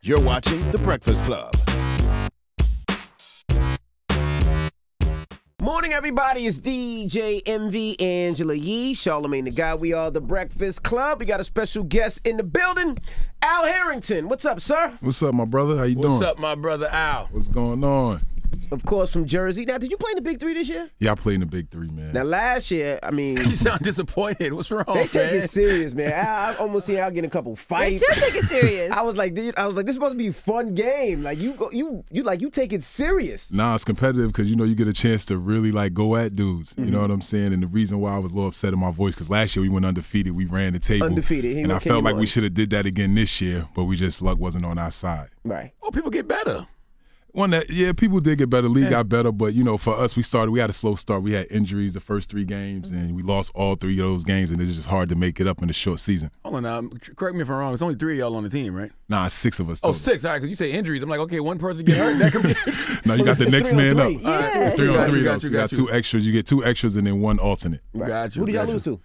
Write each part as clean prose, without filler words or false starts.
You're watching The Breakfast Club. Morning, everybody. It's DJ MV Angela Yee, Charlamagne the Guy. We are The Breakfast Club. We got a special guest in the building, Al Harrington. What's up, sir? What's up, my brother? How you doing? What's up, my brother Al? What's going on? Of course, from Jersey. Now, did you play in the Big 3 this year? Yeah, I played in the Big 3, man. Now, last year, I mean... You sound disappointed. What's wrong, They take it serious, man. I almost see Al getting a couple fights. They should take it serious. I was like, this is supposed to be a fun game. Like, you take it serious. Nah, it's competitive because, you get a chance to really, go at dudes. You know what I'm saying? And the reason why I was a little upset in my voice, because last year we went undefeated. We ran the table. Undefeated. And I felt like we should have did that again this year, but luck wasn't on our side. Right. Oh, people get better. People did get better. League got better, but for us, we had a slow start. We had injuries the first 3 games, and we lost all 3 of those games, and it's just hard to make it up in a short season. Hold on now, correct me if I'm wrong. It's only 3 of y'all on the team, right? Nah, 6 of us. Oh, 6. All right, because you say injuries. I'm like, okay, one person get hurt. That could be. No, you got the next man up. Yeah. It's 3 on 3. Got You got 2 extras. You get 2 extras and then 1 alternate. Right. Got you. Who did y'all lose to?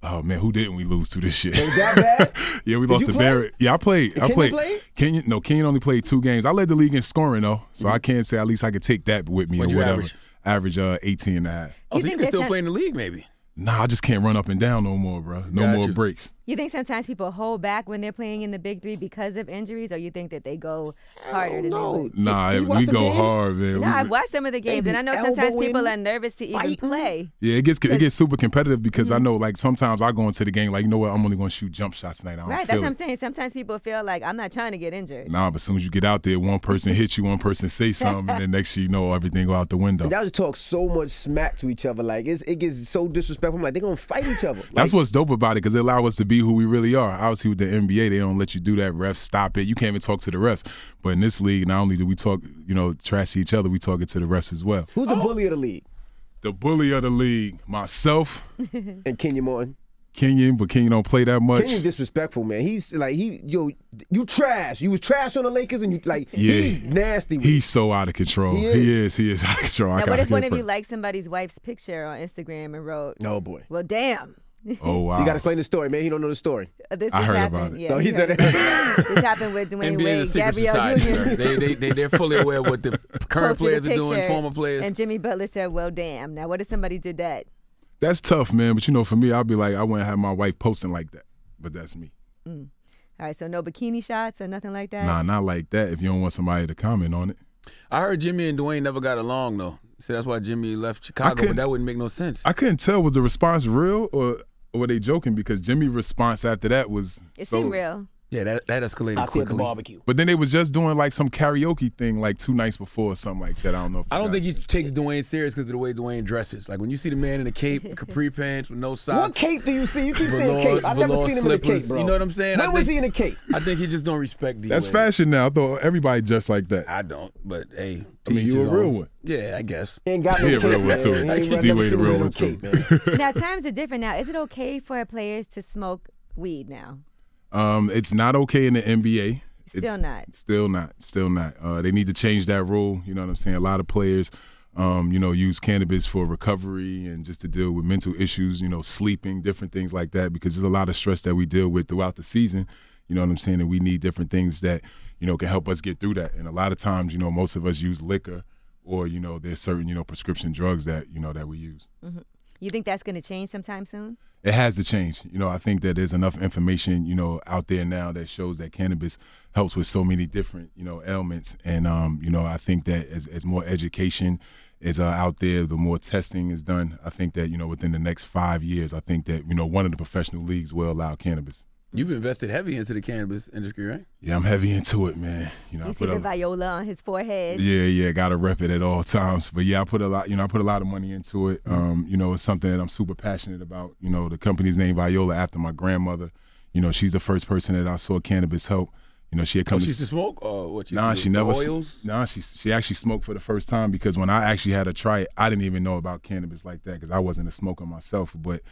Oh man, who didn't we lose to this year? Was that bad? Yeah, we lost to Barrett. Yeah, I played. Play? Kenyon only played 2 games. I led the league in scoring though, so I can't say at least I could take that with me What'd or you whatever. Average 18 and a half. Oh, so you can still play in the league, maybe? Nah, I just can't run up and down no more, bro. No more breaks. You think sometimes people hold back when they're playing in the Big 3 because of injuries, or you think that they go harder than they would? Nah, You watch we the go games? hard, man. No, I've watched some of the games, and I know sometimes people are nervous to even fighting. play. Yeah, it gets super competitive because I know sometimes I go into the game you know what, I'm only going to shoot jump shots tonight. I don't Right, feel that's what I'm it. saying. Sometimes people feel like I'm not trying to get injured. Nah, but as soon as you get out there, one person hits you, one person say something, and then next thing you know, everything go out the window. And y'all just talk so much smack to each other. Like, it gets so disrespectful. I'm like, they're going to fight each other. That's what's dope about it because it allows us to be who we really are. Obviously, with the NBA, they don't let you do that. Refs stop it. You can't even talk to the refs. But in this league, not only do we talk, trash to each other, we talk it to the refs as well. Who's the bully of the league? The bully of the league, myself. And Kenyon Martin. Kenyon, but Kenyon don't play that much. Kenyon disrespectful, man. He's like, you trash. You was trash on the Lakers, and he's nasty. He's so out of control. He is out of control. Now, what if one of you liked somebody's wife's picture on Instagram and wrote, "Oh boy, well, damn." Oh wow! You got to explain the story, man. He don't know the story. I heard about it. Yeah, No, he said it. This happened with Dwayne NBA Wade, is a secret Gabrielle society, Union. sir. They're fully aware of what the current Posted a players are doing, picture, former players. And Jimmy Butler said, well, damn. Now, what if somebody did that? That's tough, man. But for me, I'll be like, I wouldn't have my wife posting like that. But that's me. All right, so no bikini shots or nothing like that? Nah, not like that. If you don't want somebody to comment on it. I heard Jimmy and Dwayne never got along, though. So that's why Jimmy left Chicago, but that wouldn't make no sense. I couldn't tell, was the response real or were they joking? Because Jimmy's response after that was It seemed real. Yeah, that escalated I see at the quickly. barbecue. But then they was just doing some karaoke thing 2 nights before or something like that. I don't know. I don't think he takes Dwayne serious because of the way Dwayne dresses. Like when you see the man in a cape, capri pants with no socks. What cape do you see? You keep saying cape. I've never seen him in a cape, bro. You know what I'm saying? When was he in a cape? I think he just don't respect D-Wade. That's fashion now. I thought everybody dressed like that. I don't, but hey. I mean, you a real one. Yeah, I guess. He ain't got no He a cape, real one man. too. He ain't D-Wade a never real seen one him too. in a cape, man. Now, times are different now. Is it okay for players to smoke weed now? It's not okay in the NBA. Still not. Still not. They need to change that rule. You know what I'm saying? A lot of players, use cannabis for recovery and just to deal with mental issues, sleeping, different things like that, because there's a lot of stress that we deal with throughout the season. You know what I'm saying? And we need different things that, can help us get through that. And a lot of times, most of us use liquor or, there's certain, prescription drugs that, that we use. Mm-hmm. You think that's going to change sometime soon? It has to change. I think that there's enough information, out there now that shows that cannabis helps with so many different, ailments. And, I think that as more education is out there, the more testing is done. I think that, within the next 5 years, I think that, one of the professional leagues will allow cannabis. You've invested heavy into the cannabis industry, right? Yeah, I'm heavy into it, man. You see the viola on his forehead. Yeah, gotta rep it at all times. But yeah, I put a lot of money into it. It's something that I'm super passionate about. The company's named Viola after my grandmother. She's the first person that I saw cannabis help. She had come. She used to smoke, or what? She never. Oils? She actually smoked for the first time because when I actually had to try it, I didn't even know about cannabis like that because I wasn't a smoker myself. But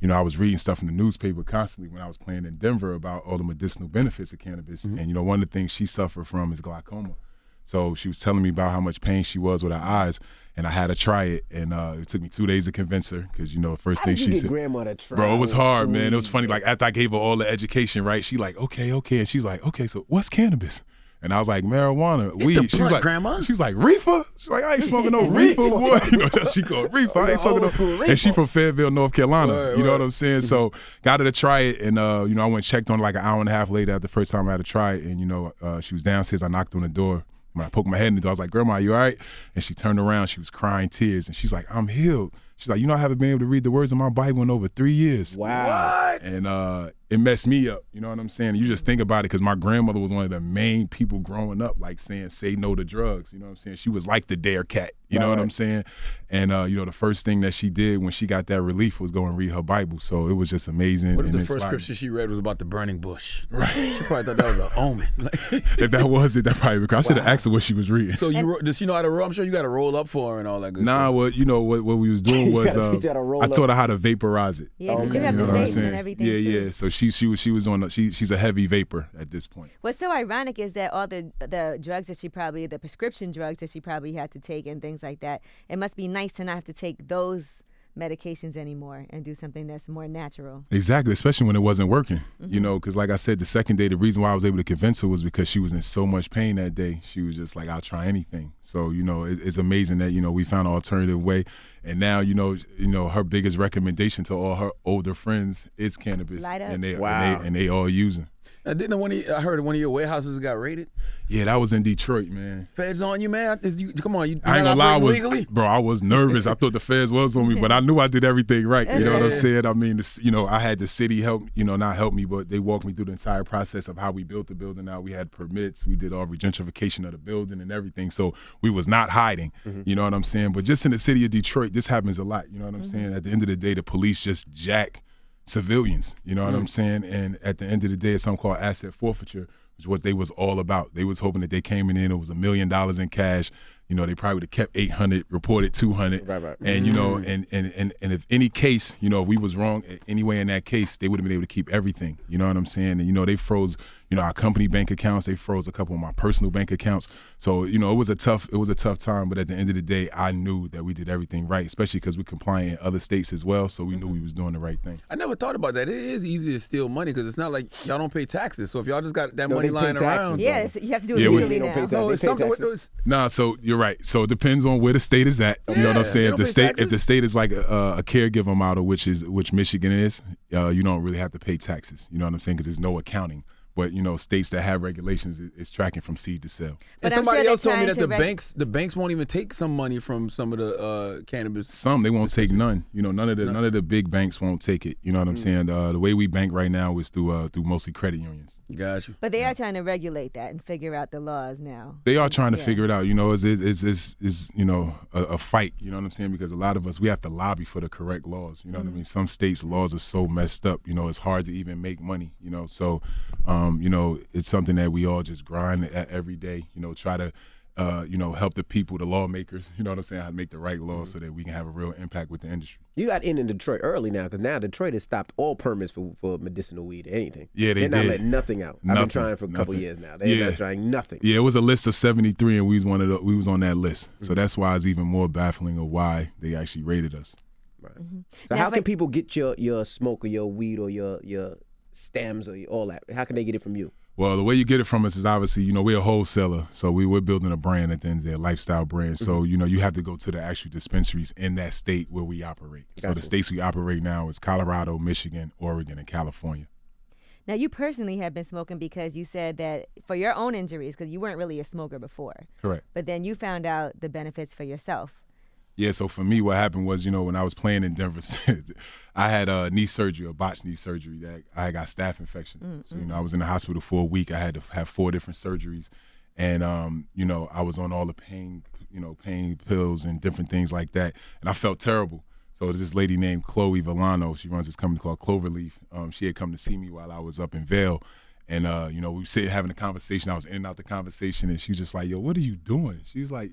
I was reading stuff in the newspaper constantly when I was playing in Denver about all the medicinal benefits of cannabis. Mm-hmm. And one of the things she suffered from is glaucoma. So she was telling me about how much pain she was with her eyes, and I had to try it, and it took me 2 days to convince her because first thing she said, grandma to try? Bro, it was hard, man. It was funny. After I gave her all the education, right? She like, okay, and she's like, okay, so what's cannabis? And I was like, marijuana, weed. the She was blunt, like, Grandma. She was like, reefer? She's like, I ain't smoking no reefer, boy. You know, that's what she called reefer. I ain't smoking no. And she from Fayetteville, North Carolina. Right, you know right. what I'm saying? So got her to try it, and you know, I went and checked on her like an hour and a half later after the first time I had to try it, and you know, she was downstairs. I knocked on the door. When I poked my head in the door, I was like, Grandma, you all right? And she turned around. She was crying tears, and she's like, I'm healed. She's like, you know, I haven't been able to read the words of my Bible in over 3 years. Wow. And it messed me up. You know what I'm saying? You just think about it, because my grandmother was one of the main people growing up, like saying, say no to drugs. You know what I'm saying? She was like the dare cat. You know what I'm saying? And, you know, the first thing that she did when she got that relief was go and read her Bible. So it was just amazing. What if and the first inspiring. scripture she read was about the burning bush? Right. She probably thought that was an omen. If that was it, that probably because I should have asked her what she was reading. So does she know how to roll? I'm sure you got to roll up for her and all that good Nah, stuff. what you know what we was doing was gotta teach her how to roll I taught up. her how to vaporize it. Yeah, because you have You the know what I'm vapes saying? and everything. Yeah, too. yeah. So she was on. She's a heavy vapor at this point. What's so ironic is that all the drugs that the prescription drugs that she probably had to take and things like that, it must be nice to not have to take those medications anymore and do something that's more natural. Exactly, especially when it wasn't working. You know, because like I said, the second day, the reason why I was able to convince her was because she was in so much pain that day. She was just like, I'll try anything. So, you know, it's amazing that, you know, we found an alternative way. And now, you know, her biggest recommendation to all her older friends is cannabis. Light up. And they, Wow. and they all using. Now, I heard one of your warehouses got raided. Yeah, that was in Detroit, man. Feds on you, man. Come on, you I ain't gonna lie, legally? I was nervous. I thought the feds was on me, but I knew I did everything right. You know what I'm saying? I mean, you know, I had the city help, you know, not help me, but they walked me through the entire process of how we built the building. Now we had permits, we did all regentrification of the building and everything. So we was not hiding. You know what I'm saying? But just in the city of Detroit, this happens a lot. You know what I'm saying? At the end of the day, the police just jack civilians. You know what I'm saying? And at the end of the day, it's something called asset forfeiture, which was they was all about. They was hoping that they came in, it was $1 million in cash. You know, they probably would have kept 800, reported 200. Right. And, you know, and if any case, you know, if we was wrong anyway in that case, they would have been able to keep everything. You know what I'm saying? And, you know, they froze, you know, our company bank accounts. They froze a couple of my personal bank accounts. So, you know, it was a tough time. But at the end of the day, I knew that we did everything right, especially because we're compliant in other states as well. So we knew we was doing the right thing. I never thought about that. It is easy to steal money because it's not like y'all don't pay taxes. So if y'all just got that No, money they pay lying taxes, around. bro. Yeah, you have to do it Yeah, we- legally They don't pay now. taxes. No, They it's pay something. taxes. Nah, so you're right. So it depends on where the state is at. You know what I'm saying? They If don't the pay state, if the state is like a caregiver model, which Michigan is, you don't really have to pay taxes. You know what I'm saying? Because there's no accounting. But you know, states that have regulations is tracking from seed to sale. But And I'm somebody sure they're else told me trying that to the banks won't even take some money from some of the cannabis. Some they won't take none. You know, none of the big banks won't take it. You know what I'm saying? The way we bank right now is through mostly credit unions. Got you. But they are trying to regulate that and figure out the laws now. They are trying to Yeah. figure it out. You know, it's you know a fight. You know what I'm saying? Because a lot of us we have to lobby for the correct laws. You know what I mean? Some states' laws are so messed up. You know, it's hard to even make money. You know, so you know it's something that we all just grind at every day. You know, try to you know help the people, the lawmakers. You know what I'm saying? How to make the right laws so that we can have a real impact with the industry. You got in Detroit early now, because now Detroit has stopped all permits for medicinal weed or anything. Yeah, They're not did. letting nothing out. I've been Nothing, trying for a couple nothing. years now. They're not trying nothing. Yeah, it was a list of 73, and we was on that list. So that's why it's even more baffling of why they actually raided us. So Now, how if can I- people get your smoke or your weed or your stems or all that? How can they get it from you? Well, the way you get it from us is obviously, you know, we're a wholesaler, so we're building a brand at the end of the day, a lifestyle brand. So, you know, you have to go to the actual dispensaries in that state where we operate. So the Gotcha. states we operate now is Colorado, Michigan, Oregon, and California. Now, you personally have been smoking because you said that for your own injuries, because you weren't really a smoker before. Correct. But then you found out the benefits for yourself. Yeah, so for me, what happened was, you know, when I was playing in Denver, I had a knee surgery, a botched knee surgery. That I got staph infection. So, you know, I was in the hospital for a week. I had to have 4 different surgeries. And, you know, I was on all the pain pills and different things like that. And I felt terrible. So there's this lady named Chloe Villano. She runs this company called Cloverleaf. She had come to see me while I was up in Vail. And, you know, we were sitting having a conversation. I was in and out the conversation. And she was just like, yo, what are you doing? She was like,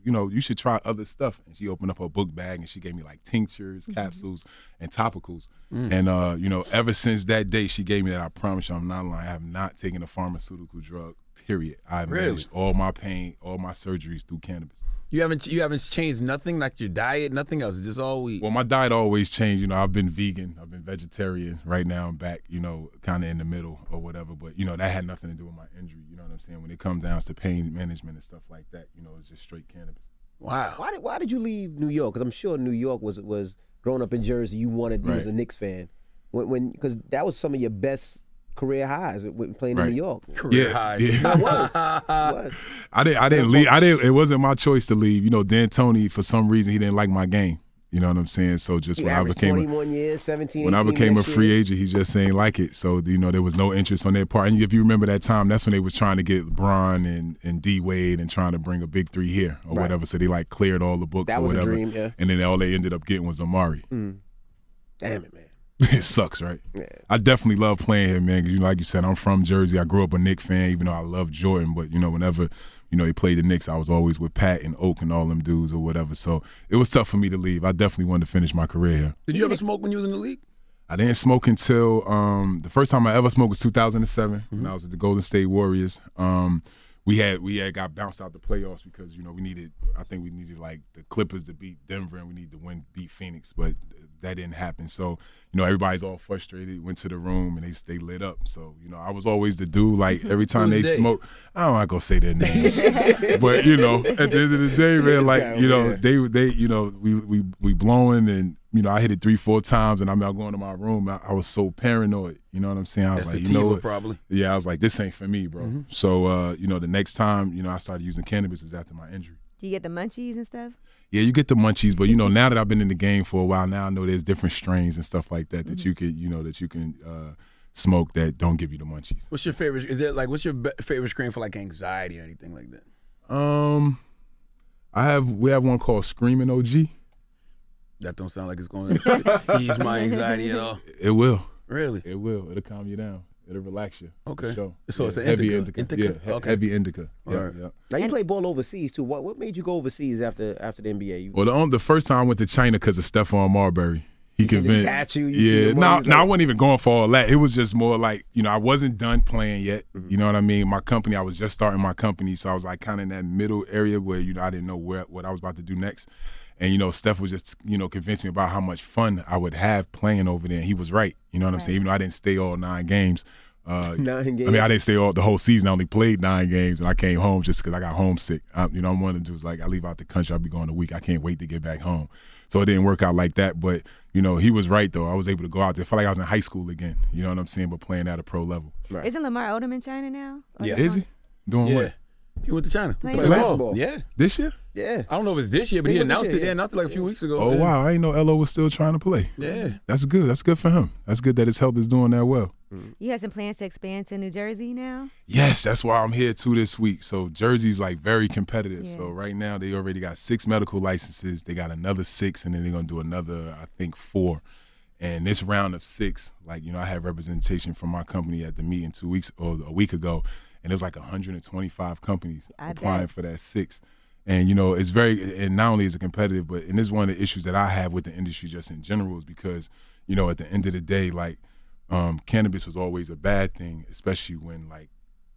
you know, you should try other stuff. And she opened up her book bag and she gave me like tinctures, capsules, and topicals. And, you know, ever since that day she gave me that, I promise you I'm not lying, I have not taken a pharmaceutical drug, period. I managed all my pain, all my surgeries through cannabis. You haven't changed nothing, like your diet, nothing else, just all weed. Well, my diet always changed. You know, I've been vegan, I've been vegetarian. Right now I'm back, you know, kind of in the middle or whatever. But, you know, that had nothing to do with my injury. You know what I'm saying? When it comes down to pain management and stuff like that, you know, it's just straight cannabis. Wow. Why did you leave New York? Because I'm sure New York was growing up in Jersey. You wanted, you was a Knicks fan. Because that was some of your best career highs when playing in New York. Career highs. Yeah. It was. I didn't leave. It wasn't my choice to leave. You know, D'Antoni, for some reason, he didn't like my game. You know what I'm saying? So just when I became 21 years, 17, when I 18 became a next free year. agent, he just ain't like it. So you know, there was no interest on their part. And if you remember that time, that's when they was trying to get Bron and D Wade and trying to bring a big three here or whatever. So they like cleared all the books That or was a whatever. dream, yeah. And then all they ended up getting was Amari. Damn it, man. It sucks, right? Yeah. I definitely love playing here, man. Because like you said, I'm from Jersey. I grew up a Knicks fan, even though I love Jordan. But you know, whenever he played the Knicks, I was always with Pat and Oak and all them dudes or whatever. So it was tough for me to leave. I definitely wanted to finish my career here. Did you ever smoke when you was in the league? I didn't smoke until the first time I ever smoked was 2007 when I was at the Golden State Warriors. We had got bounced out the playoffs because we needed like the Clippers to beat Denver and we needed to beat Phoenix, but that didn't happen. So everybody's all frustrated. Went to the room and they lit up. So I was always the dude. Like every time they smoke, I don't want to go say their names, but at the end of the day, man, like we blowing and. I hit it 3-4 times, and I'm out going to my room. I was so paranoid. You know what I'm saying? I was That's like, sativa, probably. Yeah, I was like, this ain't for me, bro. So, the next time, I started using cannabis was after my injury. Do you get the munchies and stuff? Yeah, you get the munchies, but now that I've been in the game for a while, now I know there's different strains and stuff like that that you can smoke that don't give you the munchies. What's your favorite? What's your favorite strain for like anxiety or anything like that? We have one called Screaming OG. That don't sound like it's going to ease my anxiety at all. It will. Really? It will. It'll calm you down. It'll relax you. Okay. Sure. So it's an heavy indica. Yeah, Okay. heavy indica. All right. Yeah. Now you play ball overseas too. What made you go overseas after the NBA? Well, the first time I went to China because of Stephon Marbury. He convinced. The statue, you see the no, movies, I wasn't even going for all that. It was just more like I wasn't done playing yet. You know what I mean? My company, I was just starting my company, so I was like kind of in that middle area where I didn't know what I was about to do next. And, Steph was just, convinced me about how much fun I would have playing over there. And he was right. You know what I'm saying? Even though I didn't stay all 9 games. 9 games? I mean, I didn't stay all the whole season. I only played 9 games, and I came home just because I got homesick. I'm one of the dudes, like, I leave out the country, I'll be going a week. I can't wait to get back home. So it didn't work out like that. But, he was right, though. I was able to go out there. I felt like I was in high school again. You know what I'm saying? But playing at a pro level. Right. Isn't Lamar Odom in China now? Yeah. Is he? Doing what? He went to China. Playing Play basketball. Yeah. This year? Yeah. I don't know if it's this year, but He he went this announced year, it. They yeah. announced it like a few weeks ago. Oh, Yeah. wow. I didn't know Elo was still trying to play. Yeah. That's good. That's good for him. That's good that his health is doing that well. You have some plans to expand to New Jersey now? Yes, that's why I'm here too this week. So Jersey's like very competitive. Yeah. So right now they already got 6 medical licenses. They got another 6, and then they're gonna do another, I think, 4. And this round of 6, like I had representation from my company at the meeting a week ago, and there's like 125 companies applying for that 6. And it's and not only is it competitive, but this is one of the issues that I have with the industry just in general is because at the end of the day, like. Cannabis was always a bad thing, especially when like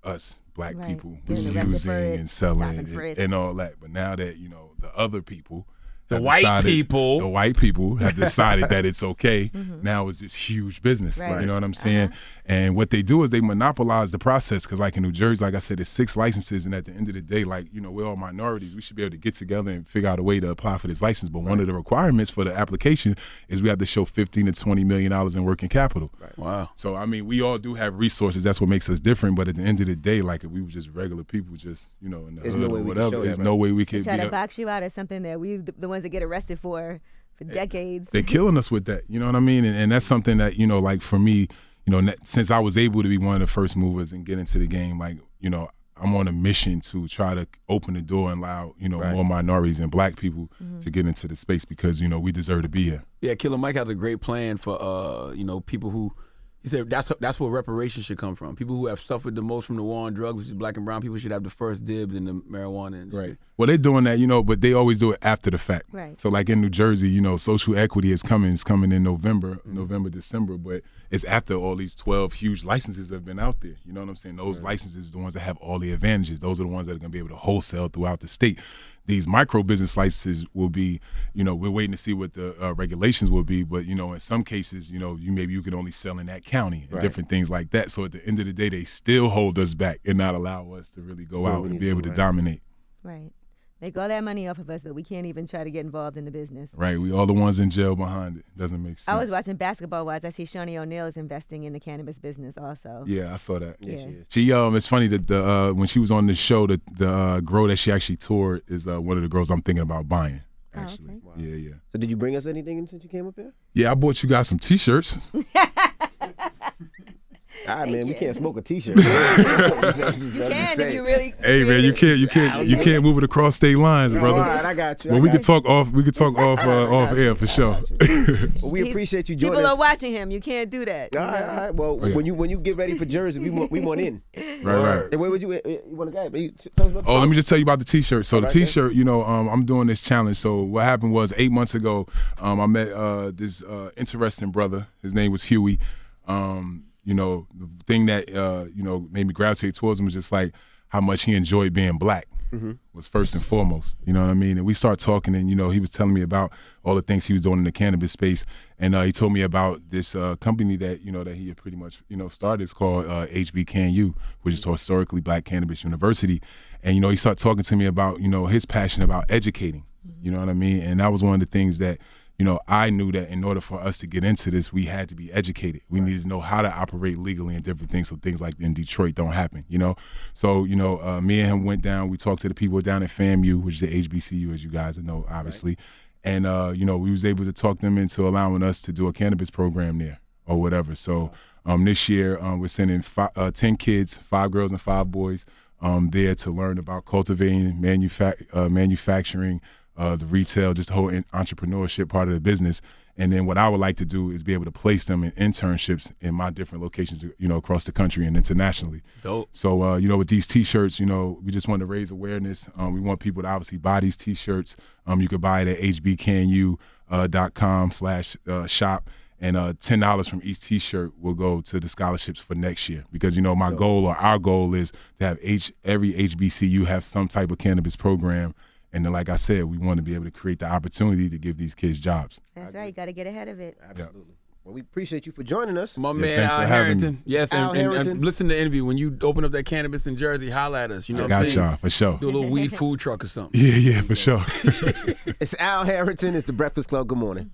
us black people was Getting arrested for using it, and selling stop and frisk. and all that. But now that the other people, The have white decided- people. the white people have decided that it's okay. Now it's this huge business. Right. You know what I'm saying? And what they do is they monopolize the process because, like in New Jersey, like I said, it's 6 licenses, and at the end of the day, like we're all minorities. We should be able to get together and figure out a way to apply for this license. But one of the requirements for the application is we have to show $15 to $20 million in working capital. Right. Wow. So I mean, we all do have resources. That's what makes us different. But at the end of the day, like if we were just regular people, just in the There's hood no way or we can whatever, show there's that, no right? way we They can. try to box you out as something that we the ones that get arrested for decades. They're killing us with that. You know what I mean? And that's something that like for me, since I was able to be one of the first movers and get into the game, like I'm on a mission to try to open the door and allow more minorities and black people to get into the space because we deserve to be here. Yeah, Killer Mike has a great plan for people who He said that's where reparations should come from. People who have suffered the most from the war on drugs, which is black and brown people, should have the first dibs in the marijuana industry. Right. Well, they're doing that, but they always do it after the fact. Right. So like in New Jersey, social equity is coming. It's coming in November, December, but it's after all these 12 huge licenses have been out there. You know what I'm saying? Those licenses are the ones that have all the advantages. Those are the ones that are going to be able to wholesale throughout the state. These micro business licenses will be, we're waiting to see what the regulations will be. But, in some cases, maybe you can only sell in that county and different things like that. So at the end of the day, they still hold us back and not allow us to really go out and be able to dominate. Right. Make all that money off of us, but we can't even try to get involved in the business. Right. We all the ones in jail behind it. Doesn't make sense. I was watching basketball-wise. I see Shawnee O'Neal is investing in the cannabis business also. Yeah, I saw that. Yeah. She it's funny that when she was on the show, the girl that she actually toured is one of the girls I'm thinking about buying. Actually. Oh, okay. Yeah. So did you bring us anything since you came up here? Yeah, I bought you guys some T-shirts. All right, man, we can't smoke a T-shirt. You can if you really. Hey, man, you can't move it across state lines, brother. All right, I got you. Well, we could talk off. We could talk off air for sure. Well, we appreciate you joining us. People are watching him. You can't do that. All right. Well, when you get ready for Jersey, we want in. Right. And where would you want to go? Let me just tell you about the T-shirt. So the T-shirt, I'm doing this challenge. So what happened was 8 months ago, I met this interesting brother. His name was Huey. The thing that made me gravitate towards him was just like how much he enjoyed being black was first and foremost. You know what I mean? And we started talking, and he was telling me about all the things he was doing in the cannabis space, and he told me about this company that that he had pretty much started. It's called HBCU, which is Historically Black Cannabis University, and he started talking to me about his passion about educating. You know what I mean? And that was one of the things that I knew that in order for us to get into this, we had to be educated. We needed to know how to operate legally and different things so things like in Detroit don't happen, So, me and him went down. We talked to the people down at FAMU, which is the HBCU, as you guys know, obviously. Right. And, we was able to talk them into allowing us to do a cannabis program there or whatever. So this year we're sending 10 kids, 5 girls and 5 boys, there to learn about cultivating, manufacturing, the retail, just the whole entrepreneurship part of the business. And then what I would like to do is be able to place them in internships in my different locations, across the country and internationally. Dope. So, with these T-shirts, we just want to raise awareness. We want people to obviously buy these T-shirts. You could buy it at hbknu.com/shop. And $10 from each T-shirt will go to the scholarships for next year. Because, my goal or our goal is to have every HBCU have some type of cannabis program. And then, like I said, we want to be able to create the opportunity to give these kids jobs. That's right. You got to get ahead of it. Absolutely. Yeah. Well, we appreciate you for joining us. My man, Al Harrington. Yes, Harrington. And listen to the interview. When you open up that Cannabis in Jersey, holla at us. I got y'all, for sure. Do a little weed food truck or something. Yeah, for sure. It's Al Harrington. It's The Breakfast Club. Good morning.